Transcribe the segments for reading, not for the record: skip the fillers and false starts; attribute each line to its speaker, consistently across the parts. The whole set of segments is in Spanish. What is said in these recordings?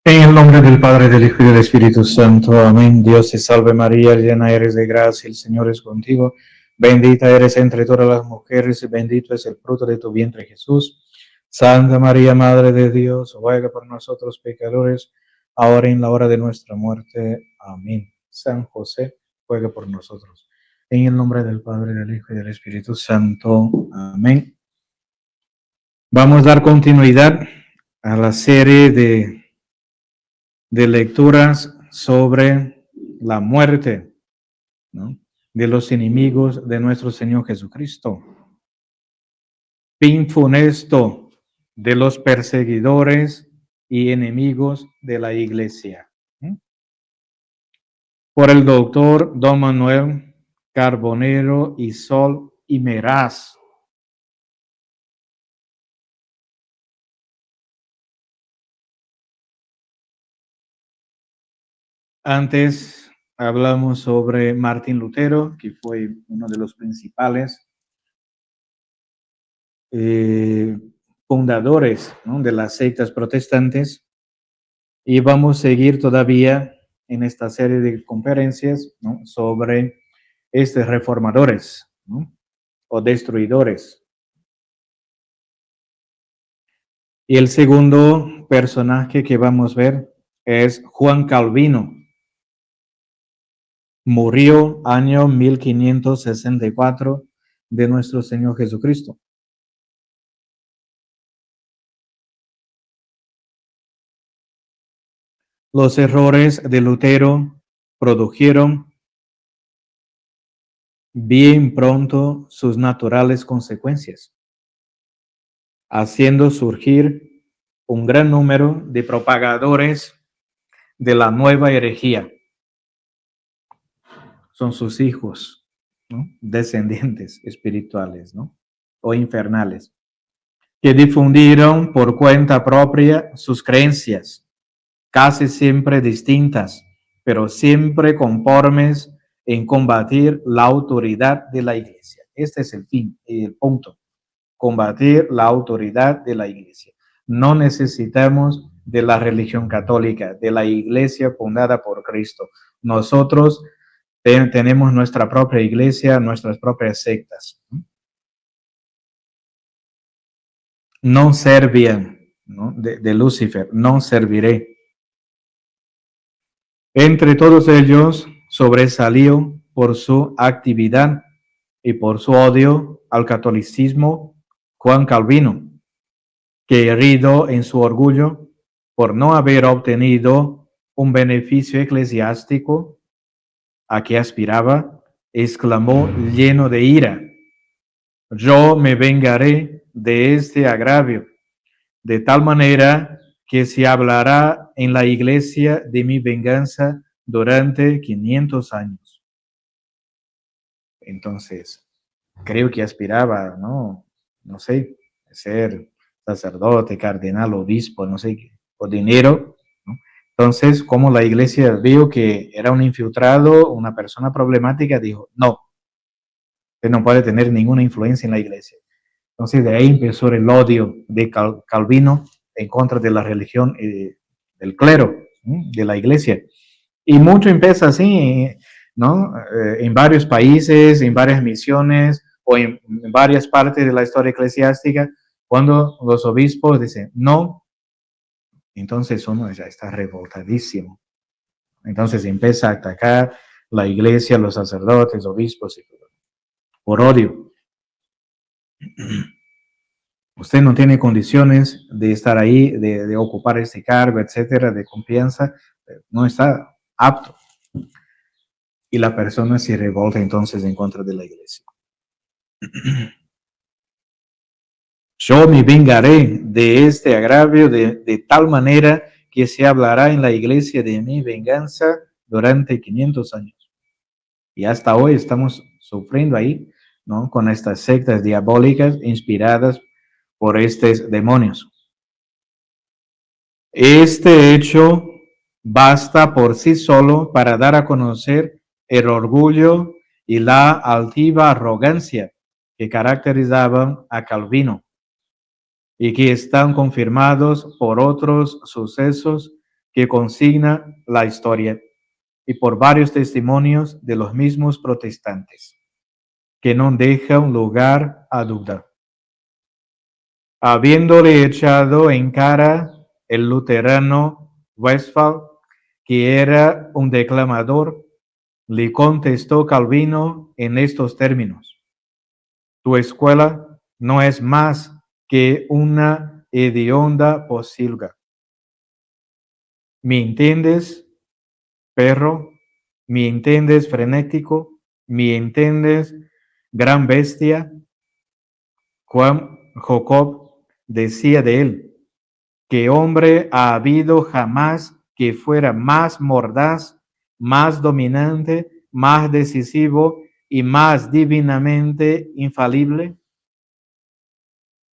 Speaker 1: En el nombre del Padre, del Hijo y del Espíritu Santo. Amén. Dios te salve María, llena eres de gracia, el Señor es contigo. Bendita eres entre todas las mujeres y bendito es el fruto de tu vientre Jesús. Santa María, Madre de Dios, ruega por nosotros pecadores, ahora y en la hora de nuestra muerte. Amén. San José, ruega por nosotros. En el nombre del Padre, del Hijo y del Espíritu Santo. Amén. Vamos a dar continuidad a la serie de lecturas sobre la muerte, ¿no?, de los enemigos de nuestro Señor Jesucristo. Fin funesto de los perseguidores y enemigos de la Iglesia. Por el doctor Don Manuel Carbonero y Sol y Meraz. Antes hablamos sobre Martín Lutero, que fue uno de los principales fundadores, ¿no?, de las sectas protestantes, y vamos a seguir todavía en esta serie de conferencias, ¿no?, sobre estos reformadores, ¿no?, o destruidores. Y el segundo personaje que vamos a ver es Juan Calvino. Murió año 1564 de nuestro Señor Jesucristo. Los errores de Lutero produjeron bien pronto sus naturales consecuencias, haciendo surgir un gran número de propagadores de la nueva herejía. Son sus hijos, ¿no?, descendientes espirituales, ¿no?, o infernales, que difundieron por cuenta propia sus creencias, casi siempre distintas, pero siempre conformes en combatir la autoridad de la Iglesia. Este es el fin, el punto. Combatir la autoridad de la Iglesia. No necesitamos de la religión católica, de la Iglesia fundada por Cristo. Nosotros tenemos nuestra propia iglesia, nuestras propias sectas. No servían, ¿no?, de Lucifer, no serviré. Entre todos ellos sobresalió por su actividad y por su odio al catolicismo Juan Calvino, que, herido en su orgullo por no haber obtenido un beneficio eclesiástico a que aspiraba, exclamó lleno de ira: yo me vengaré de este agravio, de tal manera que se hablará en la iglesia de mi venganza durante 500 años. Entonces, creo que aspiraba, no sé, a ser sacerdote, cardenal, obispo, no sé, o dinero, ¿no? Entonces, como la iglesia vio que era un infiltrado, una persona problemática, dijo: no, usted no puede tener ninguna influencia en la iglesia. Entonces, de ahí empezó el odio de Calvino en contra de la religión, del clero, de la iglesia. Y mucho empieza así, ¿no? En varios países, en varias misiones o en varias partes de la historia eclesiástica, cuando los obispos dicen no, entonces uno ya está revoltadísimo. Entonces empieza a atacar la iglesia, los sacerdotes, obispos, por odio. Usted no tiene condiciones de estar ahí, de ocupar este cargo, etcétera, de confianza, no está apto. Y la persona se revolta entonces en contra de la iglesia. Yo me vengaré de este agravio de tal manera que se hablará en la iglesia de mi venganza durante 500 años. Y hasta hoy estamos sufriendo ahí, ¿no?, con estas sectas diabólicas inspiradas por estos demonios. Este hecho basta por sí solo para dar a conocer el orgullo y la altiva arrogancia que caracterizaban a Calvino y que están confirmados por otros sucesos que consigna la historia y por varios testimonios de los mismos protestantes, que no dejan lugar a duda. Habiéndole echado en cara el luterano Westphal, que era un declamador, le contestó Calvino en estos términos: tu escuela no es más que una hedionda posilga. ¿Me entiendes, perro? ¿Me entiendes, frenético? ¿Me entiendes, gran bestia? Juan Jacob decía de él: ¿qué hombre ha habido jamás que fuera más mordaz, más dominante, más decisivo y más divinamente infalible?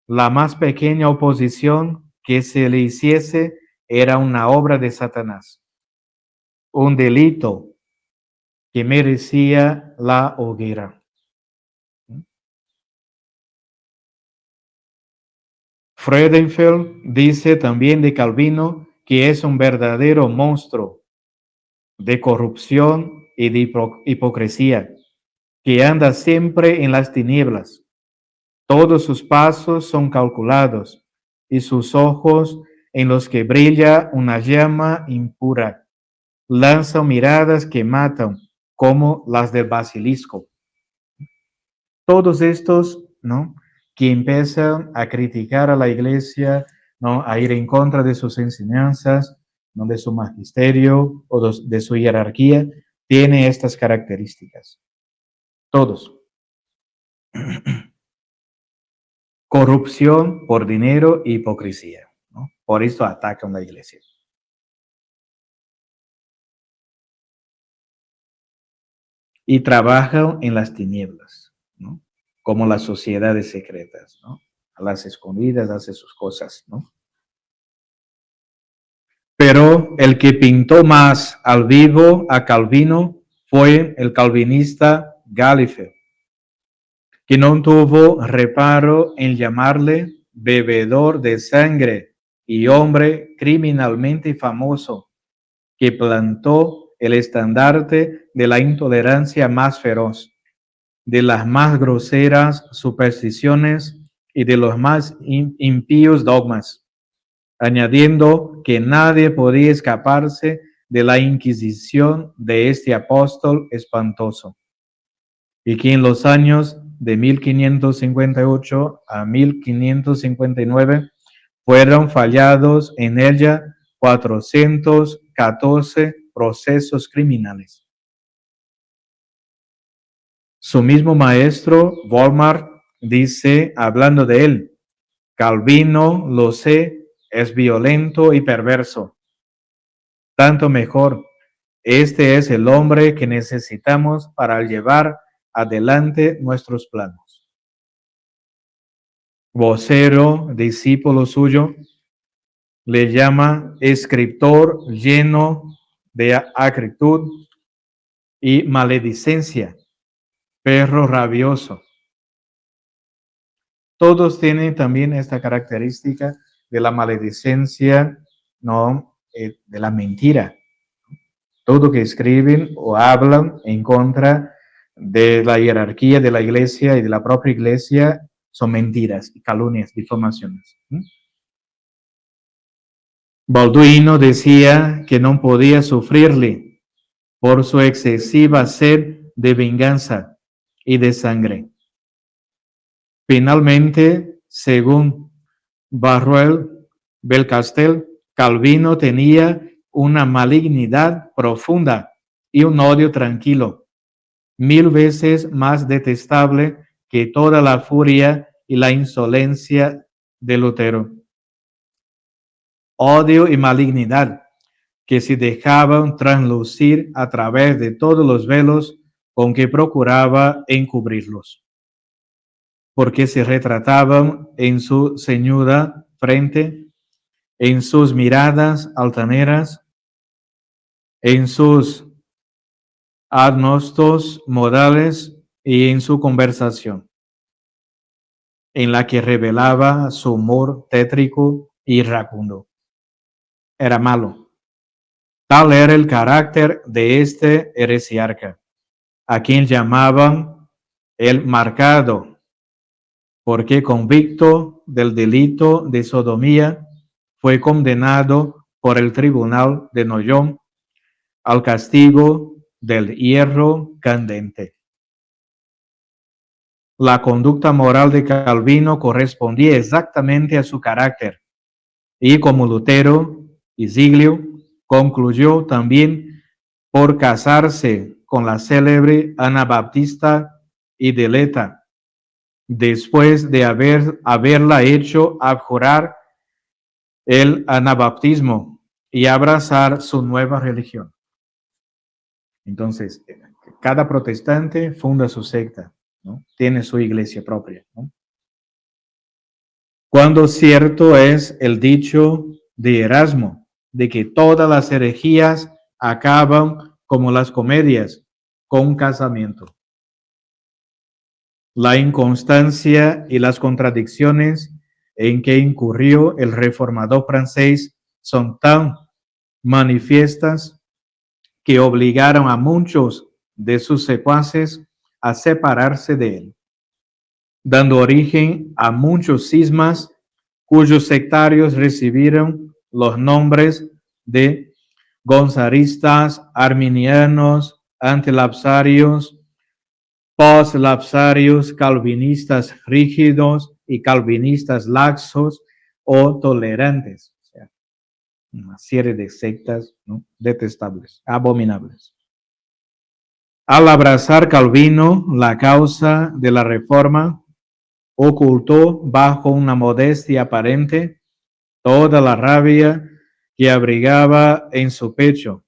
Speaker 1: La más pequeña oposición que se le hiciese era una obra de Satanás, un delito que merecía la hoguera. Freudenfeld dice también de Calvino que es un verdadero monstruo de corrupción y de hipocresía, que anda siempre en las tinieblas. Todos sus pasos son calculados y sus ojos, en los que brilla una llama impura, lanzan miradas que matan, como las del basilisco. Todos estos, ¿no?, que empiezan a criticar a la iglesia, ¿no?, a ir en contra de sus enseñanzas, ¿no?, de su magisterio o de su jerarquía, tiene estas características. Todos. Corrupción por dinero e hipocresía, ¿no? Por esto atacan la iglesia. Y trabajan en las tinieblas, ¿no?, como las sociedades secretas, ¿no? A las escondidas hace sus cosas, ¿no? Pero el que pintó más al vivo a Calvino fue el calvinista Gallifrey, que no tuvo reparo en llamarle bebedor de sangre y hombre criminalmente famoso, que plantó el estandarte de la intolerancia más feroz, de las más groseras supersticiones y de los más impíos dogmas, añadiendo que nadie podía escaparse de la inquisición de este apóstol espantoso, y que en los años de 1558 a 1559 fueron fallados en ella 414 procesos criminales. Su mismo maestro, Volmar, dice, hablando de él: Calvino, lo sé, es violento y perverso. Tanto mejor. Este es el hombre que necesitamos para llevar adelante nuestros planos. Vocero, discípulo suyo, le llama escritor lleno de acritud y maledicencia, perro rabioso. Todos tienen también esta característica de la maledicencia, ¿no?, de la mentira. Todo que escriben o hablan en contra de la jerarquía de la iglesia y de la propia iglesia son mentiras, calumnias, difamaciones. Balduino decía que no podía sufrirle por su excesiva sed de venganza y de sangre. Finalmente, según Barruel Belcastel, Calvino tenía una malignidad profunda y un odio tranquilo, 1000 veces más detestable que toda la furia y la insolencia de Lutero. Odio y malignidad que se dejaban traslucir a través de todos los velos con que procuraba encubrirlos, porque se retrataban en su ceñuda frente, en sus miradas altaneras, en sus agnostos modales y en su conversación, en la que revelaba su humor tétrico y iracundo. Era malo, Tal era el carácter de este heresiarca, a quien llamaban el marcado, porque convicto del delito de sodomía, fue condenado por el tribunal de Noyon al castigo del hierro candente. La conducta moral de Calvino correspondía exactamente a su carácter, y como Lutero y Ziglio, concluyó también por casarse con la célebre Anabaptista Ideleta, después de haberla hecho abjurar el anabaptismo y abrazar su nueva religión. Entonces, cada protestante funda su secta, ¿no? Tiene su iglesia propia, ¿no? Cuando cierto es el dicho de Erasmo, de que todas las herejías acaban como las comedias, con un casamiento. La inconstancia y las contradicciones en que incurrió el reformador francés son tan manifiestas que obligaron a muchos de sus secuaces a separarse de él, dando origen a muchos cismas cuyos sectarios recibieron los nombres de gonzaristas, arminianos, antilapsarios, postlapsarios, calvinistas rígidos y calvinistas laxos o tolerantes. O sea, una serie de sectas, ¿no?, detestables, abominables. Al abrazar Calvino la causa de la reforma, ocultó bajo una modestia aparente toda la rabia que abrigaba en su pecho,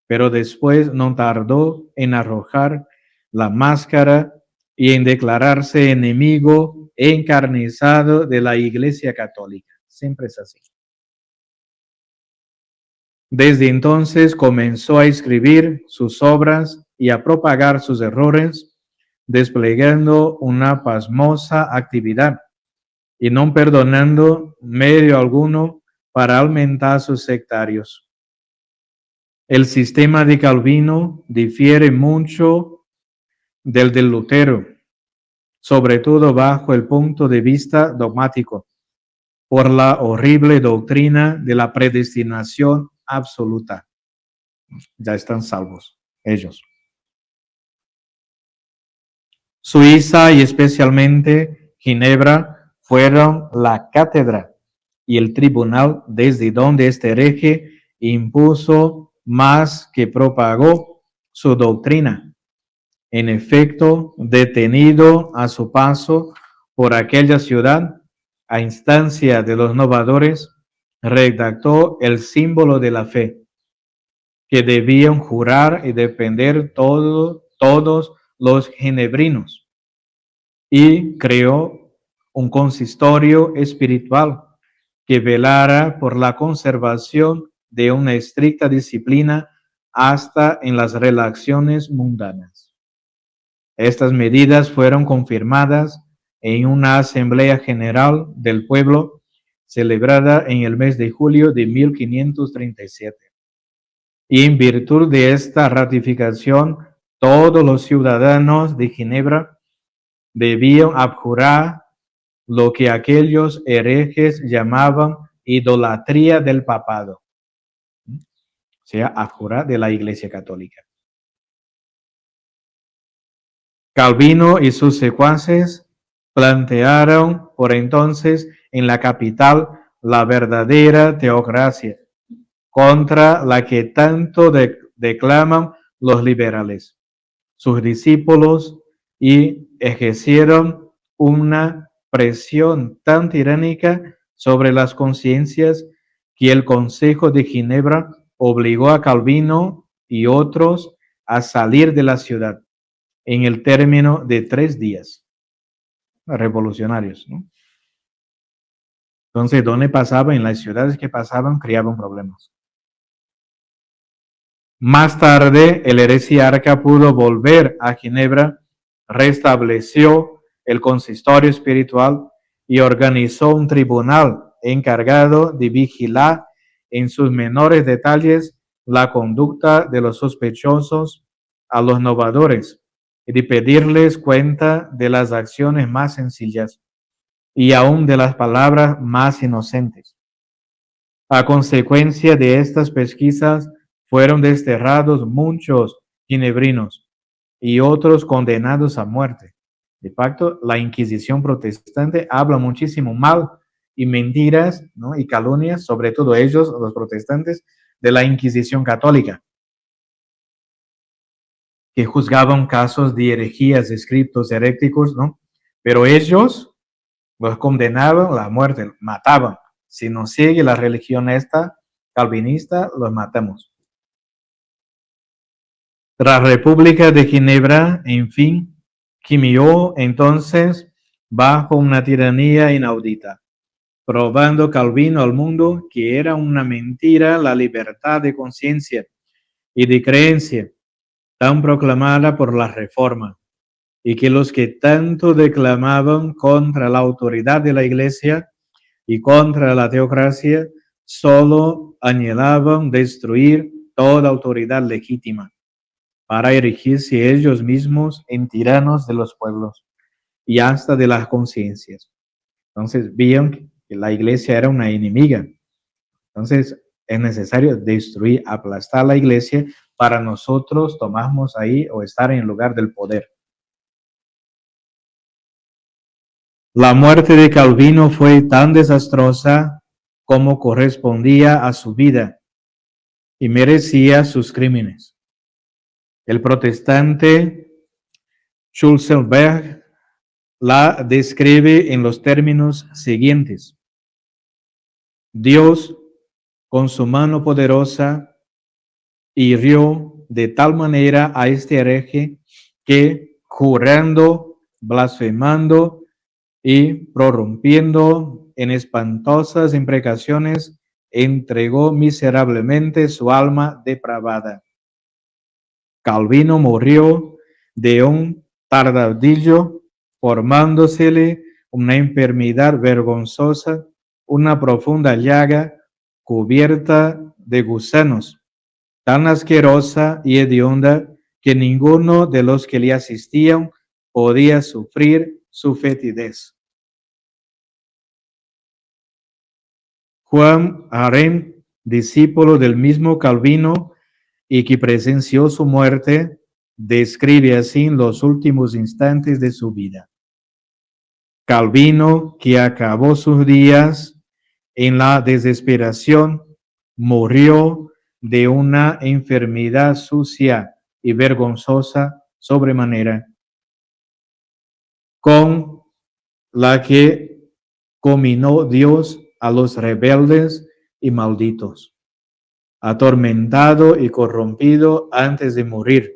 Speaker 1: pero después no tardó en arrojar la máscara y en declararse enemigo encarnizado de la Iglesia Católica. Siempre es así. Desde entonces comenzó a escribir sus obras y a propagar sus errores, desplegando una pasmosa actividad y no perdonando medio alguno para aumentar sus sectarios. El sistema de Calvino difiere mucho del de Lutero, sobre todo bajo el punto de vista dogmático, por la horrible doctrina de la predestinación absoluta. Ya están salvos ellos. Suiza y especialmente Ginebra fueron la cátedra y el tribunal desde donde este hereje impuso más que propagó su doctrina. En efecto, detenido a su paso por aquella ciudad, a instancia de los novadores, redactó el símbolo de la fe, que debían jurar y defender todos los ginebrinos, y creó un consistorio espiritual que velara por la conservación de una estricta disciplina hasta en las relaciones mundanas. Estas medidas fueron confirmadas en una asamblea general del pueblo celebrada en el mes de julio de 1537. Y en virtud de esta ratificación, todos los ciudadanos de Ginebra debían abjurar lo que aquellos herejes llamaban idolatría del papado, o sea, abjurar de la Iglesia Católica. Calvino y sus secuaces plantearon por entonces en la capital la verdadera teocracia, contra la que tanto declaman los liberales, sus discípulos, y ejercieron una presión tan tiránica sobre las conciencias que el Consejo de Ginebra obligó a Calvino y otros a salir de la ciudad en el término de 3 días. Revolucionarios, ¿no? Entonces, ¿dónde pasaba? En las ciudades que pasaban, creaban problemas. Más tarde, el heresiarca pudo volver a Ginebra, restableció el consistorio espiritual y organizó un tribunal encargado de vigilar en sus menores detalles la conducta de los sospechosos a los novadores y de pedirles cuenta de las acciones más sencillas y aún de las palabras más inocentes. A consecuencia de estas pesquisas fueron desterrados muchos ginebrinos y otros condenados a muerte. De facto, la Inquisición protestante habla muchísimo mal y mentiras, ¿no? Y calumnias, sobre todo ellos, los protestantes, de la Inquisición católica, que juzgaban casos de herejías, escritos heréticos, ¿no? Pero ellos los condenaban a la muerte, mataban. Si no sigue la religión esta calvinista, los matamos. La República de Ginebra, en fin, gimió entonces bajo una tiranía inaudita, probando Calvino al mundo que era una mentira la libertad de conciencia y de creencia tan proclamada por la Reforma, y que los que tanto declamaban contra la autoridad de la Iglesia y contra la teocracia solo anhelaban destruir toda autoridad legítima para erigirse ellos mismos en tiranos de los pueblos y hasta de las conciencias. Entonces, vieron que la iglesia era una enemiga. Entonces, es necesario destruir, aplastar la iglesia para nosotros tomarnos ahí o estar en el lugar del poder. La muerte de Calvino fue tan desastrosa como correspondía a su vida y merecía sus crímenes. El protestante Schulzenberg la describe en los términos siguientes. Dios, con su mano poderosa, hirió de tal manera a este hereje que, jurando, blasfemando y prorrumpiendo en espantosas imprecaciones, entregó miserablemente su alma depravada. Calvino murió de un tardadillo, formándosele una enfermedad vergonzosa, una profunda llaga cubierta de gusanos, tan asquerosa y hedionda que ninguno de los que le asistían podía sufrir su fetidez. Juan Arendt, discípulo del mismo Calvino y que presenció su muerte, describe así los últimos instantes de su vida. Calvino, que acabó sus días en la desesperación, murió de una enfermedad sucia y vergonzosa sobremanera, con la que cominó Dios a los rebeldes y malditos, atormentado y corrompido antes de morir,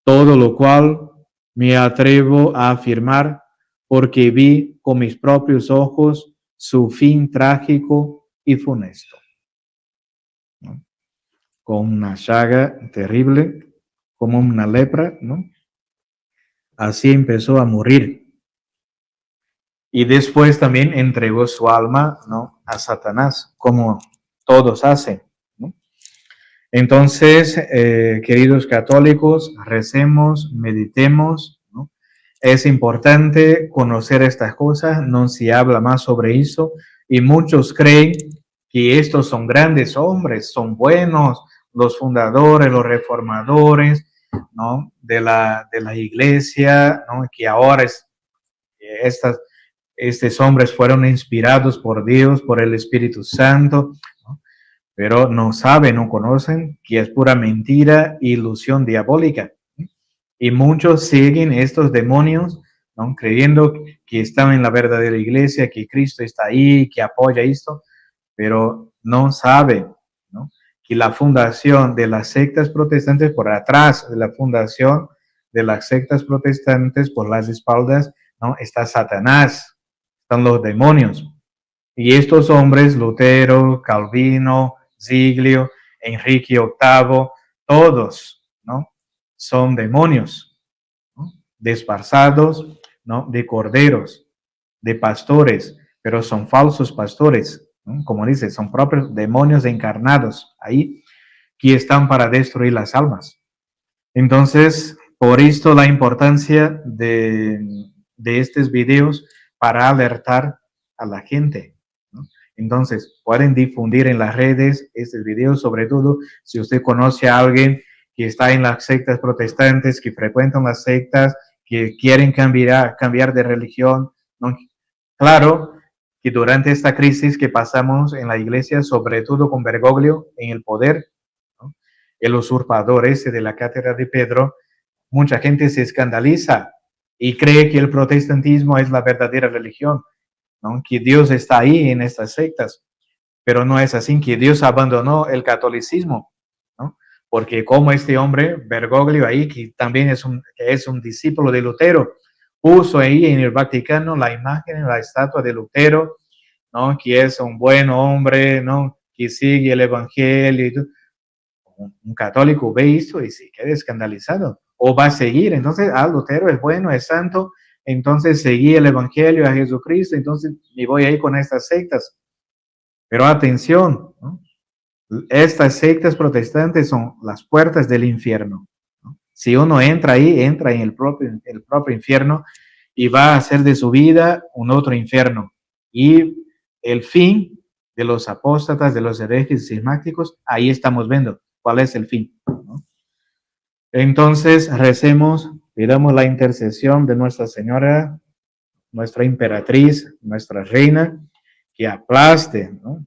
Speaker 1: todo lo cual me atrevo a afirmar porque vi con mis propios ojos su fin trágico y funesto, ¿no? Con una llaga terrible, como una lepra, ¿no? Así empezó a morir. Y después también entregó su alma, ¿no?, a Satanás, como todos hacen, ¿no? Entonces, queridos católicos, recemos, meditemos, ¿no? Es importante conocer estas cosas, no se habla más sobre eso, y muchos creen que estos son grandes hombres, son buenos, los fundadores, los reformadores, ¿no?, de la iglesia, ¿no?, que ahora estos hombres fueron inspirados por Dios, por el Espíritu Santo, ¿no?, pero no saben, no conocen que es pura mentira, ilusión diabólica. Y muchos siguen estos demonios, ¿no?, creyendo que están en la verdadera iglesia, que Cristo está ahí, que apoya esto, pero no saben, ¿no?, que la fundación de las sectas protestantes, por atrás de la fundación de las sectas protestantes, por las espaldas, ¿no?, está Satanás, están los demonios. Y estos hombres, Lutero, Calvino, Ziglio, Enrique VIII, todos, ¿no?, son demonios, ¿no?, disfrazados, ¿no?, de corderos, de pastores, pero son falsos pastores, ¿no?, como dice, son propios demonios encarnados ahí. que están para destruir las almas. Entonces, por esto la importancia de estos videos para alertar a la gente, ¿no? Entonces, pueden difundir en las redes estos videos, sobre todo si usted conoce a alguien que está en las sectas protestantes, que frecuentan las sectas, que quieren cambiar de religión, ¿no? Claro que durante esta crisis que pasamos en la iglesia, sobre todo con Bergoglio en el poder, ¿no? El usurpador ese de la cátedra de Pedro, mucha gente se escandaliza y cree que el protestantismo es la verdadera religión, ¿no? Que Dios está ahí en estas sectas, pero no es así, que Dios abandonó el catolicismo, ¿no? Porque como este hombre, Bergoglio, ahí, que también es un discípulo de Lutero, puso ahí en el Vaticano la imagen, la estatua de Lutero, ¿no? Que es un buen hombre, ¿no? Que sigue el evangelio y todo. Un católico ve esto y se queda escandalizado, o va a seguir, entonces, Lutero es bueno, es santo, entonces seguí el evangelio a Jesucristo, entonces me voy ahí con estas sectas. Pero atención, ¿no? Estas sectas protestantes son las puertas del infierno, ¿no? Si uno entra ahí, entra en el propio infierno y va a hacer de su vida un otro infierno. Y el fin de los apóstatas, de los herejes cismáticos, ahí estamos viendo cuál es el fin, ¿no? Entonces, recemos, pidamos la intercesión de Nuestra Señora, nuestra emperatriz, nuestra reina, que aplaste, ¿no?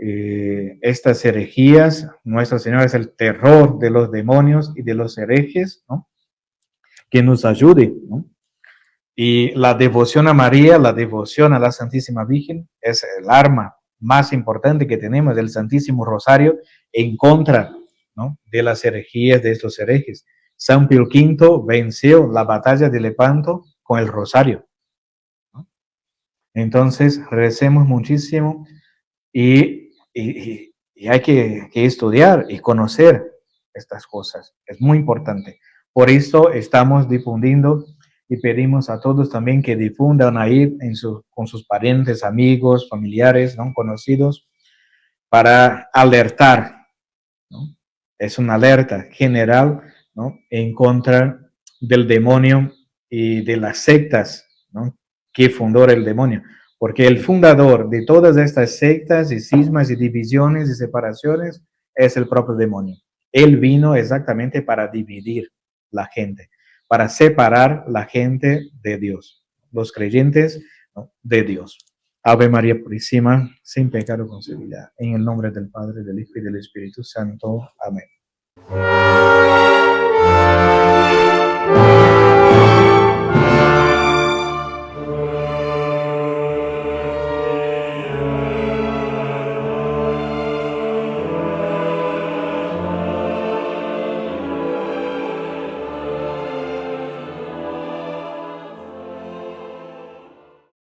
Speaker 1: Estas herejías. Nuestra Señora es el terror de los demonios y de los herejes, ¿no? Que nos ayude, ¿no? Y la devoción a María, la devoción a la Santísima Virgen es el arma más importante que tenemos del Santísimo Rosario en contra, ¿no? De las herejías de estos herejes. San Pío V venció la batalla de Lepanto con el Rosario, ¿no? Entonces, recemos muchísimo y hay que estudiar y conocer estas cosas. Es muy importante. Por eso estamos difundiendo y pedimos a todos también que difundan ahí con sus parientes, amigos, familiares, ¿no? Conocidos, para alertar, ¿no? Es una alerta general, ¿no? En contra del demonio y de las sectas, ¿no? Que fundó el demonio. Porque el fundador de todas estas sectas y cismas y divisiones y separaciones es el propio demonio. Él vino exactamente para dividir la gente, para separar la gente de Dios, los creyentes, ¿no? De Dios. Ave María Purísima, sin pecado concebida. En el nombre del Padre, del Hijo y del Espíritu Santo. Amén.